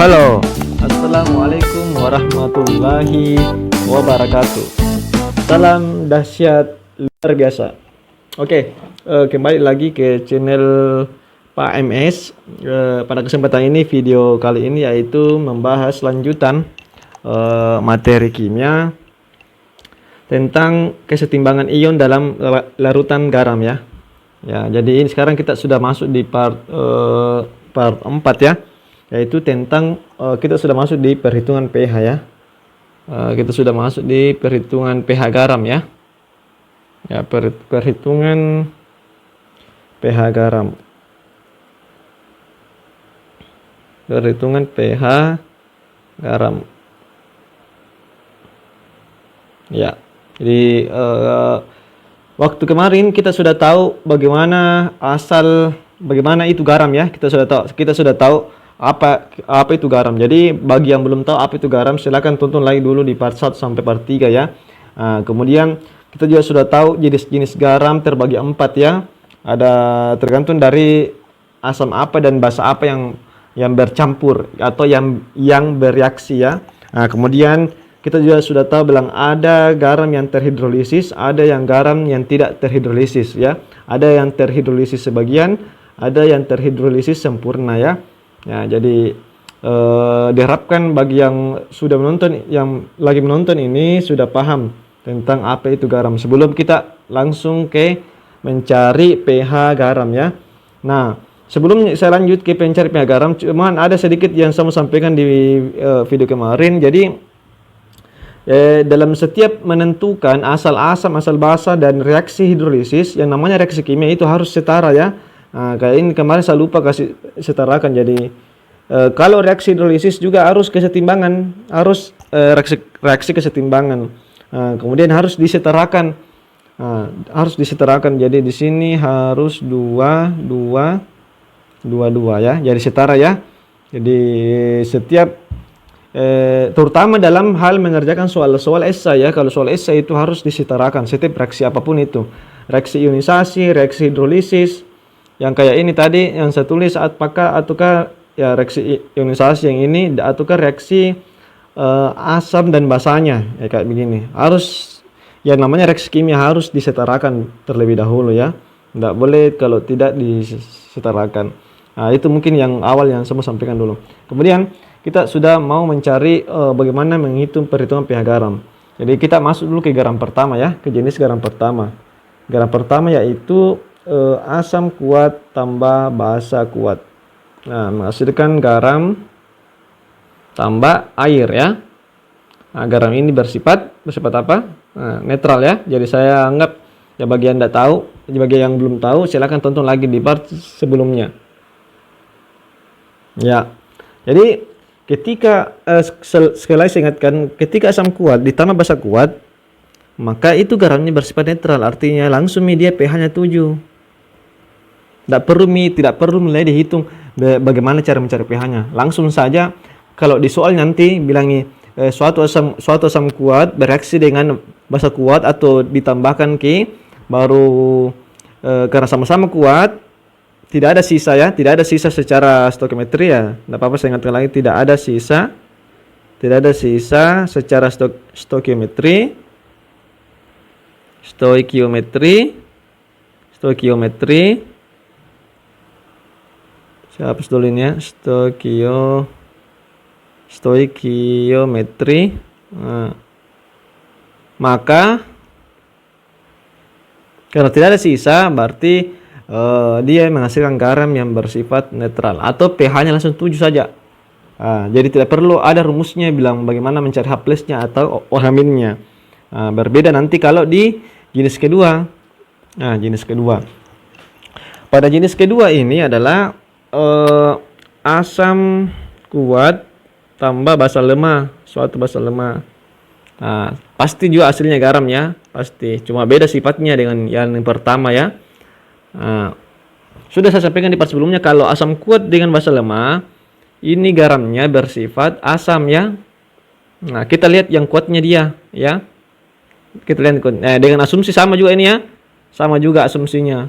Halo, Assalamualaikum warahmatullahi wabarakatuh. Salam dahsyat luar biasa. Oke, kembali lagi ke channel Pak MS. Pada kesempatan ini, video kali ini yaitu membahas lanjutan materi kimia tentang kesetimbangan ion dalam larutan garam ya. Ya, jadi ini sekarang kita sudah masuk di part 4 ya. Yaitu tentang kita sudah masuk di perhitungan pH ya. Kita sudah masuk di perhitungan pH garam ya. Ya, perhitungan pH garam. Perhitungan pH garam. Ya. Jadi waktu kemarin kita sudah tahu bagaimana itu garam ya. Kita sudah tahu apa itu garam. Jadi bagi yang belum tahu apa itu garam, silakan tonton lagi dulu di part 1 sampai part 3 ya. Kemudian kita juga sudah tahu jenis-jenis garam terbagi 4 ya. Ada tergantung dari asam apa dan basa apa yang bercampur atau yang bereaksi ya. Kemudian kita juga sudah tahu bilang ada garam yang terhidrolisis, ada yang garam yang tidak terhidrolisis ya. Ada yang terhidrolisis sebagian, ada yang terhidrolisis sempurna ya. Ya, jadi diharapkan bagi yang sudah menonton, yang lagi menonton ini sudah paham tentang apa itu garam. Sebelum kita langsung ke mencari pH garam ya. Nah, sebelum saya lanjut ke pencari pH garam, cuman ada sedikit yang saya mau sampaikan di video kemarin. Jadi dalam setiap menentukan asal asam, asal basa dan reaksi hidrolisis, yang namanya reaksi kimia itu harus setara ya. Kayak ini kemarin saya lupa kasih setarakan. Jadi kalau reaksi hidrolisis juga harus kesetimbangan, harus reaksi kesetimbangan. Kemudian harus disetarakan, Jadi di sini harus 2 ya. Jadi setara ya. Jadi setiap terutama dalam hal mengerjakan soal esai ya. Kalau soal esai itu harus disetarakan setiap reaksi apapun itu. Reaksi ionisasi, reaksi hidrolisis. Yang kayak ini tadi yang saya tulis ataukah ya reaksi ionisasi yang ini ataukah reaksi asam dan basanya ya kayak begini. Harus yang namanya reaksi kimia harus disetarakan terlebih dahulu ya. Tidak boleh kalau tidak disetarakan. Itu mungkin yang awal yang saya mau sampaikan dulu. Kemudian kita sudah mau mencari bagaimana menghitung perhitungan pH garam. Jadi kita masuk dulu ke garam pertama ya, ke jenis garam pertama. Garam pertama yaitu asam kuat tambah basa kuat. Nah, menghasilkan garam tambah air ya. Garam ini bersifat apa? Netral ya. Jadi saya anggap ya, bagi yang tidak tahu, bagi yang belum tahu silakan tonton lagi di part sebelumnya. Ya. Jadi ketika sekali lagi saya ingatkan, ketika asam kuat ditambah basa kuat, maka itu garamnya bersifat netral, artinya langsung dia pH-nya 7. Tidak perlu mulai dihitung bagaimana cara mencari pH-nya. Langsung saja kalau di soal nanti bilangi suatu asam kuat bereaksi dengan basa kuat atau ditambahkan K baru karena sama-sama kuat, tidak ada sisa ya, tidak ada sisa secara stoikiometri ya. Tidak apa-apa saya ingatkan lagi, tidak ada sisa secara stoikiometri. Saya hapus dulu ini ya. Stoikiometri. Maka karena tidak ada sisa, berarti dia menghasilkan garam yang bersifat netral atau pH-nya langsung 7 saja. Jadi tidak perlu ada rumusnya bilang bagaimana mencari H+-nya atau OH-nya. Berbeda nanti kalau di jenis kedua. Jenis kedua. Pada jenis kedua ini adalah asam kuat tambah basa lemah, suatu basa lemah. Pasti juga hasilnya garam ya, pasti. Cuma beda sifatnya dengan yang pertama ya. Sudah saya sampaikan di part sebelumnya, kalau asam kuat dengan basa lemah, ini garamnya bersifat asam ya. Kita lihat yang kuatnya dia ya. Kita lihat dengan asumsi sama juga ini ya. Sama juga asumsinya.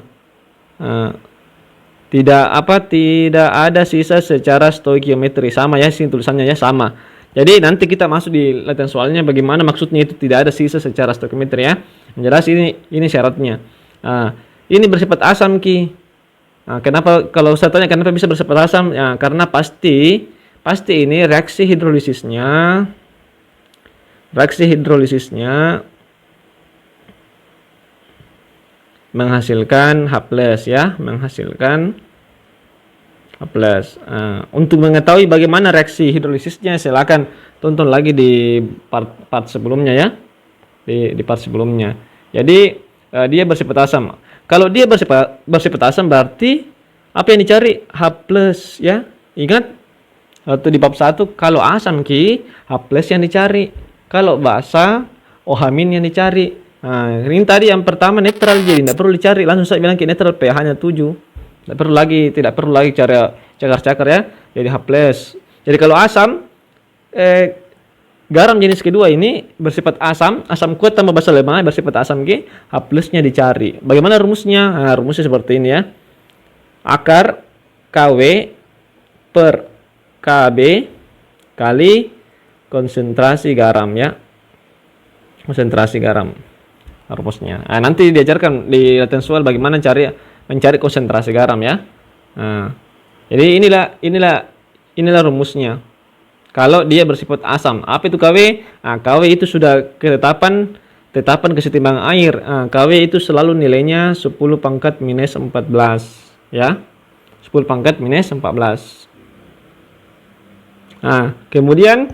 tidak ada sisa secara stoikiometri. Sama ya, sini tulisannya ya sama. Jadi nanti kita masuk di latihan soalnya bagaimana maksudnya itu tidak ada sisa secara stoikiometri ya. Yang jelas ini syaratnya. Nah, ini bersifat asam Ki. Nah, kenapa kalau saya tanya kenapa bisa bersifat asam? Ya, karena pasti ini reaksi hidrolisisnya menghasilkan H+ ya, menghasilkan H+. Untuk mengetahui bagaimana reaksi hidrolisisnya silakan tonton lagi di part sebelumnya ya. Di part sebelumnya. Jadi dia bersifat asam. Kalau dia bersifat asam berarti apa yang dicari? H+ ya. Ingat waktu di bab 1 kalau asam Ki, H+ yang dicari. Kalau basa, OH- yang dicari. Nah, ini tadi yang pertama netral jadi tidak perlu dicari, langsung saya bilang Ki netral pH-nya 7. Tidak perlu lagi cara cakar-cakar ya. Jadi H+. Jadi kalau asam garam jenis kedua ini bersifat asam kuat tambah basa lemah bersifat asam G, H+-nya dicari. Bagaimana rumusnya? Nah, rumusnya seperti ini ya. Akar KW per KB kali konsentrasi garam ya. Konsentrasi garam. Rumusnya. Nah, nanti diajarkan di latihan soal bagaimana mencari konsentrasi garam ya. Nah, jadi inilah rumusnya. Kalau dia bersifat asam, apa itu KW? Nah, KW itu sudah ketetapan kesetimbangan air. Nah, KW itu selalu nilainya 10 pangkat minus 14 ya. 10 pangkat minus 14. Nah, kemudian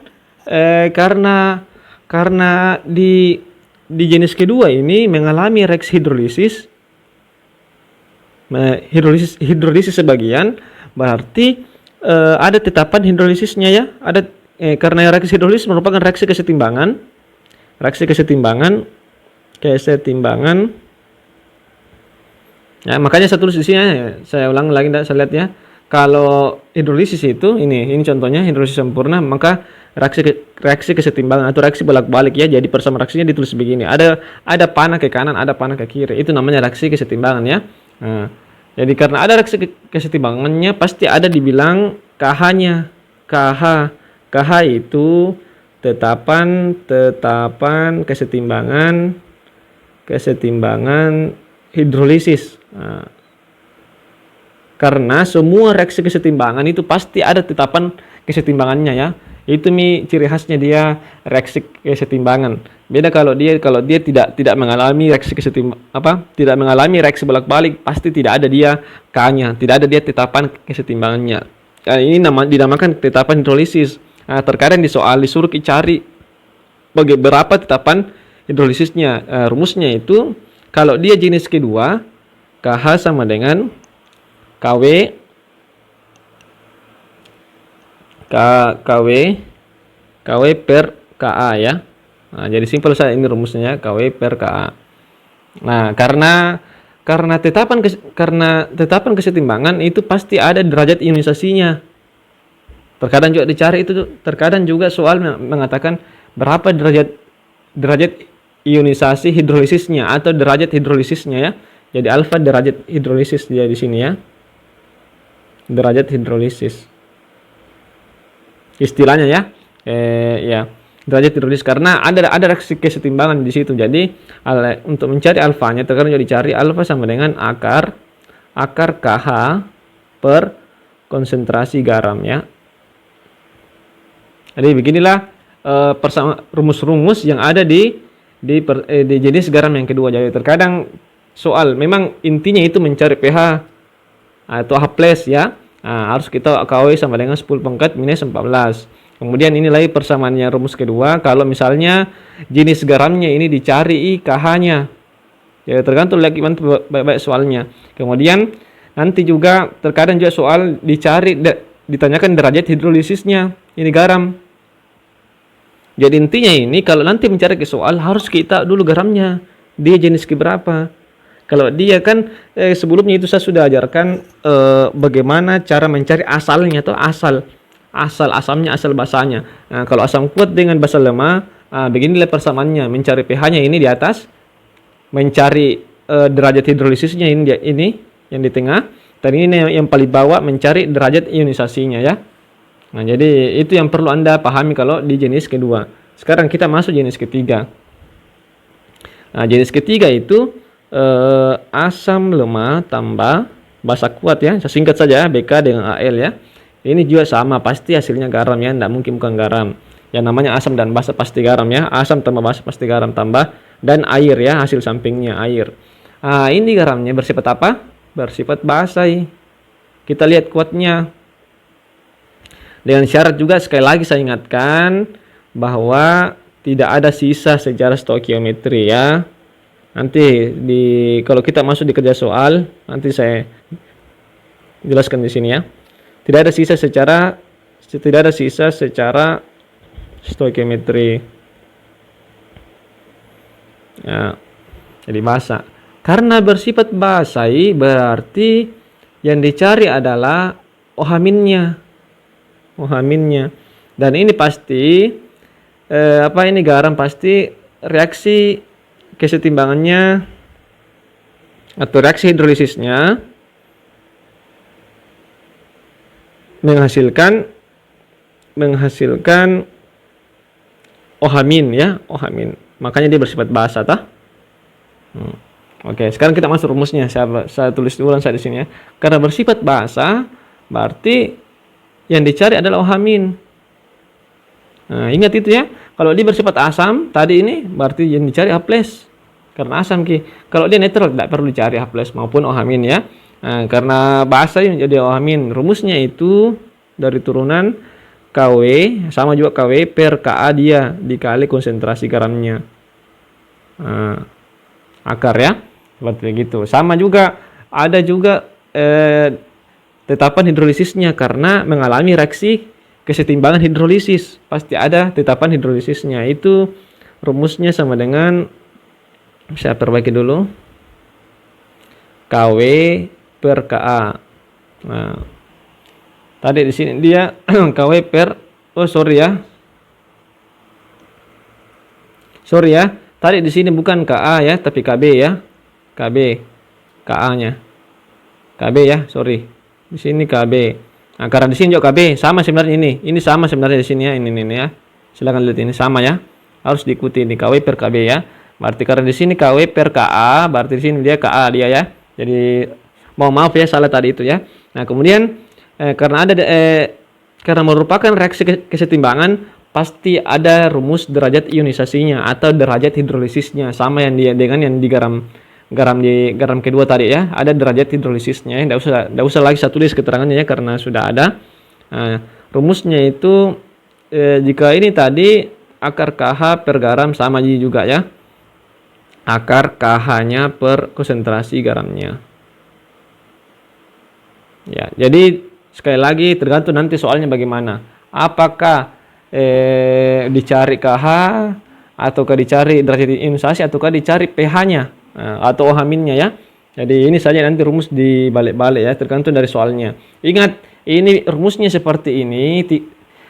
karena di jenis kedua ini mengalami reaksi hidrolisis sebagian, berarti ada tetapan hidrolisisnya ya. Ada karena reaksi hidrolisis merupakan reaksi kesetimbangan. Ya, makanya saya tulis di sini ya. Saya ulang lagi saya lihat ya. Kalau hidrolisis itu ini contohnya hidrolisis sempurna, maka reaksi kesetimbangan atau reaksi bolak-balik ya. Jadi persamaan reaksinya ditulis begini. Ada panah ke kanan, ada panah ke kiri. Itu namanya reaksi kesetimbangan ya. Nah, jadi karena ada reaksi kesetimbangannya pasti ada dibilang KH-nya. KH itu tetapan kesetimbangan hidrolisis. Nah, karena semua reaksi kesetimbangan itu pasti ada tetapan kesetimbangannya ya. Itu ciri khasnya dia reaksi kesetimbangan. Beda kalau dia tidak mengalami reaksi tidak mengalami reaksi bolak-balik, pasti tidak ada dia K-nya, tidak ada dia tetapan kesetimbangannya. Ini dinamakan tetapan hidrolisis. Nah, terkadang di soal disuruh cari berapa tetapan hidrolisisnya. Rumusnya itu kalau dia jenis kedua, KH sama dengan KW per KA ya. Nah, jadi simpel saja ini rumusnya KW per KA. Nah, karena tetapan kesetimbangan itu pasti ada derajat ionisasinya. Terkadang juga dicari itu, terkadang juga soal mengatakan berapa derajat ionisasi hidrolisisnya atau derajat hidrolisisnya ya. Jadi alfa derajat hidrolisis dia di sini ya. Derajat hidrolisis istilahnya ya. Ya derajat hidrolisis karena ada reaksi kesetimbangan di situ. Jadi untuk mencari alfanya terkadang juga dicari alfa sama dengan akar KH per konsentrasi garam ya. Jadi beginilah rumus-rumus yang ada di jenis garam yang kedua. Jadi terkadang soal memang intinya itu mencari pH atau H+ ya. Nah, harus kita KW sama dengan 10 pangkat minus 14. Kemudian ini lagi persamaannya rumus kedua. Kalau misalnya jenis garamnya ini dicari KH-nya. Ya tergantung lagi baik-baik soalnya. Kemudian nanti juga terkadang juga soal ditanyakan derajat hidrolisisnya ini garam. Jadi intinya ini kalau nanti mencari ke soal harus kita dulu garamnya. Dia jenis keberapa? Kalau dia kan sebelumnya itu saya sudah ajarkan bagaimana cara mencari asalnya atau asal asamnya, asal basanya. Nah, kalau asam kuat dengan basa lemah, beginilah persamaannya. Mencari pH-nya ini di atas, mencari derajat hidrolisisnya ini yang di tengah. Dan ini yang paling bawah mencari derajat ionisasinya ya. Nah, jadi itu yang perlu Anda pahami kalau di jenis kedua. Sekarang kita masuk jenis ketiga. Nah, jenis ketiga itu asam lemah tambah basa kuat ya. Saya singkat saja BK dengan AL ya. Ini juga sama, pasti hasilnya garam ya, tidak mungkin bukan garam. Yang namanya asam dan basa pasti garam ya. Asam tambah basa pasti garam, tambah dan air ya, hasil sampingnya air. Nah, ini garamnya bersifat apa? Bersifat basa. Kita lihat kuatnya. Dengan syarat juga sekali lagi saya ingatkan bahwa tidak ada sisa secara stoikiometri ya. Nanti kalau kita masuk di kerja soal, nanti saya jelaskan di sini ya. Tidak ada sisa secara stoikiometri. Ya, jadi basa. Karena bersifat basa berarti yang dicari adalah OH-minnya. Dan ini pasti ini garam pasti reaksi kesetimbangannya atau reaksi hidrolisisnya menghasilkan OH- ya, OH-. Makanya dia bersifat basa tah. Oke, sekarang kita masuk rumusnya. Saya tulis ulang saya di sini ya. Karena bersifat basa berarti yang dicari adalah OH-. Nah, ingat itu ya. Kalau dia bersifat asam tadi ini berarti yang dicari H+. Karena asam Kalau dia netral tidak perlu dicari H+ maupun OH- ya. Nah, karena basa yang jadi OH-. Rumusnya itu dari turunan KW sama juga KW per Ka dia dikali konsentrasi garamnya. Nah, akar ya. Seperti gitu. Sama juga ada juga tetapan hidrolisisnya karena mengalami reaksi kesetimbangan hidrolisis. Pasti ada tetapan hidrolisisnya. Itu rumusnya sama dengan, saya perbaiki dulu, KW per Ka. Nah, tadi di sini dia KW per sorry ya. Tadi di sini bukan Ka ya, tapi Kb ya. Ka-nya. Kb ya, sorry. Di sini Kb. Nah, karena di sini juga KB sama sebenarnya ini. Ini sama sebenarnya di sini ya, ini ya. Silakan lihat ini sama ya. Harus diikuti ini KW per KB ya. Berarti karena di sini KW per Ka, berarti di sini dia Ka dia ya. Jadi maaf ya salah tadi itu ya. Nah, kemudian karena merupakan reaksi kesetimbangan pasti ada rumus derajat ionisasinya atau derajat hidrolisisnya sama yang dengan yang di garam kedua tadi ya, ada derajat hidrolisisnya. Tidak usah lagi saya tulis keterangannya ya karena sudah ada. Nah, rumusnya itu jika ini tadi akar KH per garam sama juga ya, akar KH-nya per konsentrasi garamnya. Ya, jadi sekali lagi tergantung nanti soalnya bagaimana. Apakah dicari KH ataukah dicari derajat ionisasi ataukah dicari pH-nya atau OH-nya ya. Jadi ini saja nanti rumus dibalik-balik ya, tergantung dari soalnya. Ingat, ini rumusnya seperti ini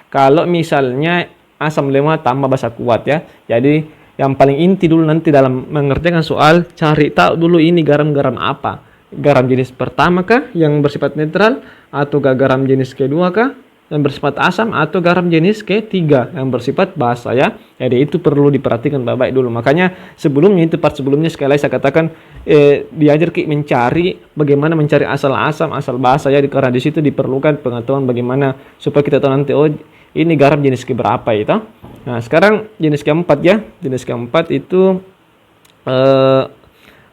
kalau misalnya asam lemah tambah basa kuat ya. Jadi yang paling inti dulu nanti dalam mengerjakan soal, cari tahu dulu ini garam-garam apa. Garam jenis pertama kah yang bersifat netral, atau garam jenis kedua kah yang bersifat asam, atau garam jenis ketiga yang bersifat basa ya. Jadi itu perlu diperhatikan baik-baik dulu. Makanya sebelumnya itu part sebelumnya sekali lagi saya katakan diajar mencari bagaimana mencari asal asam, asal basa ya, karena di situ diperlukan pengetahuan bagaimana supaya kita tahu nanti ini garam jenis keberapa itu. Nah, sekarang jenis keempat ya. Jenis keempat itu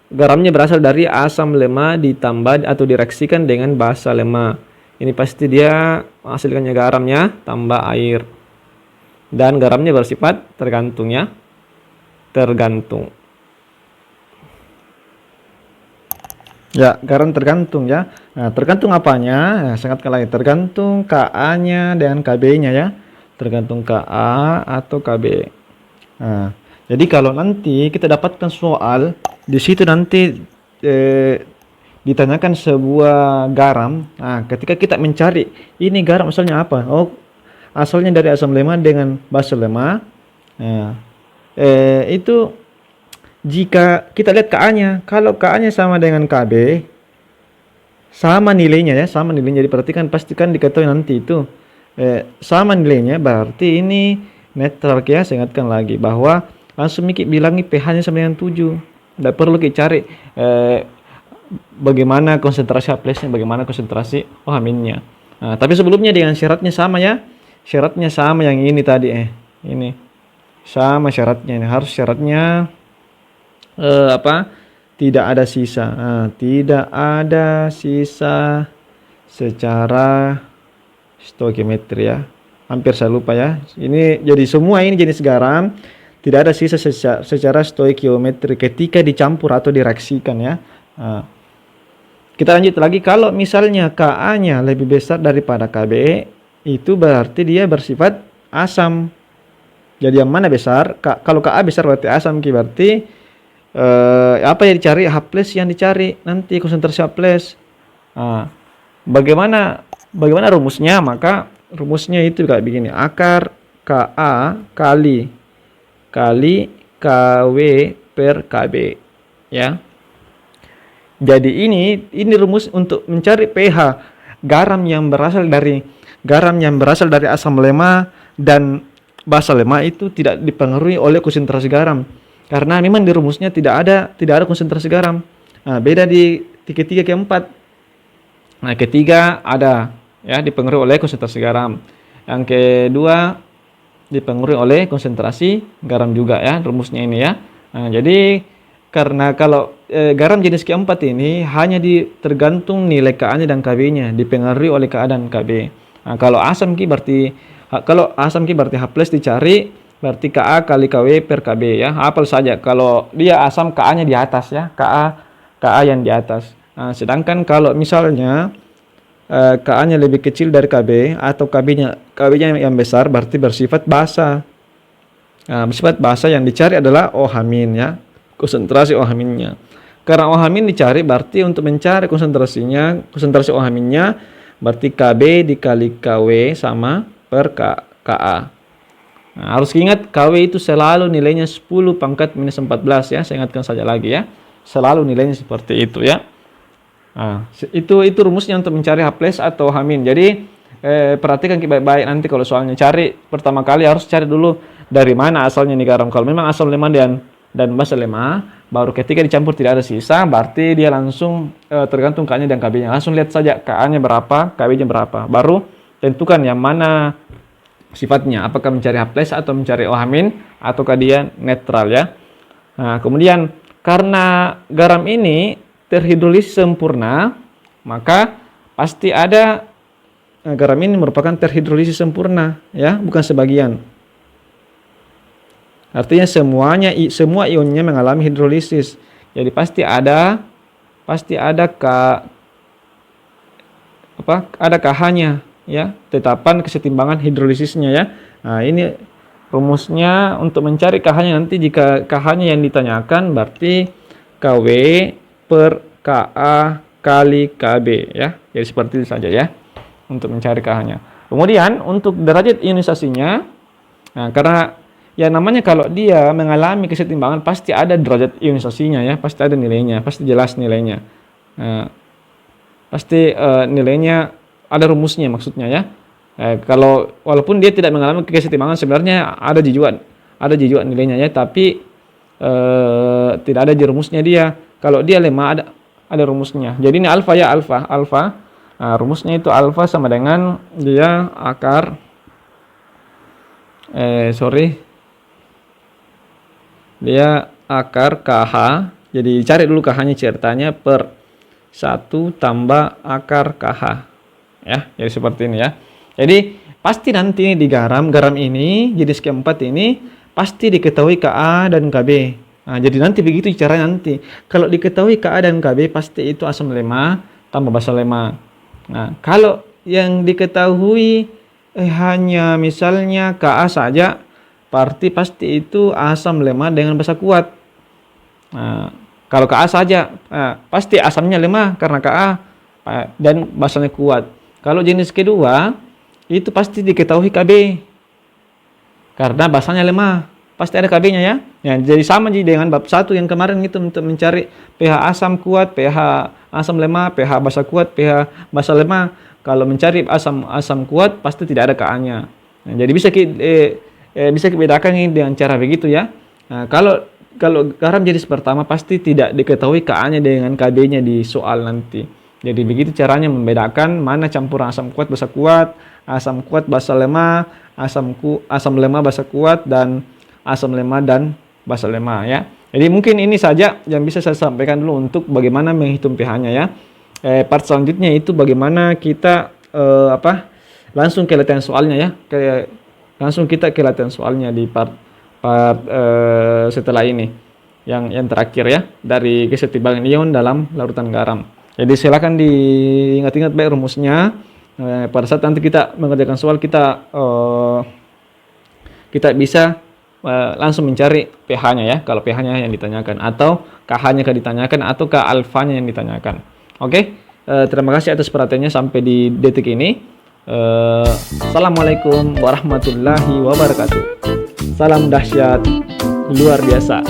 garamnya berasal dari asam lemah ditambah atau direaksikan dengan basa lemah. Ini pasti dia hasilkannya garamnya tambah air. Dan garamnya bersifat tergantung ya. Tergantung. Ya, garam tergantung ya. Nah, tergantung apanya? Nah, sangat lagi tergantung Ka-nya dengan Kb-nya ya. Tergantung Ka atau Kb. Nah, jadi kalau nanti kita dapatkan soal di situ nanti ditanyakan sebuah garam. Nah, ketika kita mencari ini garam asalnya apa? Oh, asalnya dari asam lemah dengan basa lemah. Nah, itu jika kita lihat Ka-nya, kalau Ka-nya sama dengan Kb, sama nilainya ya, sama nilainya. Jadi perhatikan, pastikan diketahui nanti itu sama nilainya, berarti ini netral ya. Saya ingatkan lagi bahwa langsung Miki bilangi pH-nya sama dengan 7. Tidak perlu kita cari bagaimana konsentrasi H+-nya, bagaimana konsentrasi OH-nya. Nah, tapi sebelumnya dengan syaratnya sama ya. Syaratnya sama yang ini tadi ini. Sama syaratnya ini. Harus syaratnya tidak ada sisa. Nah, tidak ada sisa secara stoikiometri ya. Hampir saya lupa ya. Ini jadi semua ini jenis garam tidak ada sisa secara stoikiometri ketika dicampur atau direaksikan ya. Nah, kita lanjut lagi. Kalau misalnya Ka-nya lebih besar daripada Kb, itu berarti dia bersifat asam. Jadi yang mana besar? Kalau Ka besar berarti asam, berarti apa yang dicari? H+ yang dicari nanti, konsentrasi H+. Nah, bagaimana rumusnya? Maka rumusnya itu kayak begini. Akar Ka kali Kw per Kb ya. Jadi ini rumus untuk mencari pH garam yang berasal dari asam lemah dan basa lemah itu tidak dipengaruhi oleh konsentrasi garam. Karena memang di rumusnya tidak ada konsentrasi garam. Nah, beda di ketiga keempat. Nah, ketiga ada ya dipengaruhi oleh konsentrasi garam. Yang kedua dipengaruhi oleh konsentrasi garam juga ya rumusnya ini ya. Nah, jadi karena kalau garam jenis keempat ini hanya tergantung nilai Ka-nya dan Kb-nya, dipengaruhi oleh Ka dan Kb. Nah, kalau asam Ki berarti H+ dicari, berarti Ka kali Kw per Kb ya. Hafal saja kalau dia asam Ka-nya di atas ya, Ka yang di atas. Nah, sedangkan kalau misalnya Ka-nya lebih kecil dari Kb atau Kb-nya yang besar, berarti bersifat basa. Nah, bersifat basa yang dicari adalah OH- ya, konsentrasi OH-nya. Karena OH- dicari, berarti untuk mencari konsentrasi OH-nya berarti Kb dikali Kw sama per Ka. Nah, harus ingat Kw itu selalu nilainya 10 pangkat minus 14 ya. Saya ingatkan saja lagi ya. Selalu nilainya seperti itu ya. Nah, itu rumusnya untuk mencari H+ atau H-. Jadi perhatikan baik-baik nanti kalau soalnya cari, pertama kali harus cari dulu dari mana asalnya nih garam. Kalau memang asam lemah dan basa lemah, baru ketika dicampur tidak ada sisa, berarti dia langsung tergantung Ka-nya dan Kb-nya. Langsung lihat saja Ka-nya berapa, Kb-nya berapa. Baru tentukan yang mana sifatnya, apakah mencari H+ atau mencari OH- ataukah dia netral ya. Nah, kemudian karena garam ini terhidrolisis sempurna, maka pasti ada garam ini merupakan terhidrolisis sempurna ya, bukan sebagian. Artinya semua ionnya mengalami hidrolisis. Jadi pasti ada KH-nya ya, tetapan kesetimbangan hidrolisisnya ya. Nah, ini rumusnya untuk mencari KH-nya nanti. Jika KH-nya yang ditanyakan berarti Kw per Ka kali Kb ya. Jadi seperti itu saja ya untuk mencari KH-nya. Kemudian untuk derajat ionisasinya, nah karena ya namanya kalau dia mengalami kesetimbangan pasti ada derajat ionisasinya ya, pasti ada nilainya, pasti jelas nilainya. Nah, pasti nilainya ada rumusnya maksudnya ya. Kalau walaupun dia tidak mengalami kesetimbangan, sebenarnya ada juga nilainya ya, tapi tidak ada di rumusnya dia. Kalau dia lemah ada rumusnya. Jadi ini alfa ya, alfa. Nah, rumusnya itu alfa sama dengan dia akar dia akar KH. Jadi cari dulu KH-nya ceritanya per 1 tambah akar KH ya. Jadi seperti ini ya. Jadi pasti nanti di garam ini jenis keempat ini pasti diketahui Ka dan Kb. Nah, jadi nanti begitu caranya nanti. Kalau diketahui Ka dan Kb pasti itu asam lemah tambah basa lemah. Nah, kalau yang diketahui hanya misalnya Ka saja, berarti pasti itu asam lemah dengan basa kuat. Nah, kalau Ka saja, pasti asamnya lemah karena Ka dan basanya kuat. Kalau jenis kedua, itu pasti diketahui Kb karena basanya lemah, pasti ada KB-nya ya. Ya, jadi sama dengan bab 1 yang kemarin itu untuk mencari pH asam kuat, pH asam lemah, pH basa kuat, pH basa lemah. Kalau mencari asam kuat pasti tidak ada Ka-nya. Nah, jadi bisa dibedakan ini dengan cara begitu ya. Nah, kalau garam jenis pertama pasti tidak diketahui Ka-nya dengan KB-nya di soal nanti. Jadi begitu caranya membedakan mana campuran asam kuat basa lemah, asam lemah basa kuat, dan asam lemah dan basa lemah ya. Jadi mungkin ini saja yang bisa saya sampaikan dulu untuk bagaimana menghitung pH-nya ya. Part selanjutnya itu bagaimana kita langsung ke latihan soalnya ya. Langsung kita ke latihan soalnya di part setelah ini. Yang terakhir ya, dari kesetimbangan ion dalam larutan garam. Jadi silakan diingat-ingat baik rumusnya. Pada saat nanti kita mengerjakan soal kita bisa langsung mencari pH-nya ya, kalau pH-nya yang ditanyakan, atau KH-nya ditanyakan, atau K alfanya yang ditanyakan. Oke, terima kasih atas perhatiannya sampai di detik ini. Assalamualaikum warahmatullahi wabarakatuh. Salam dahsyat luar biasa.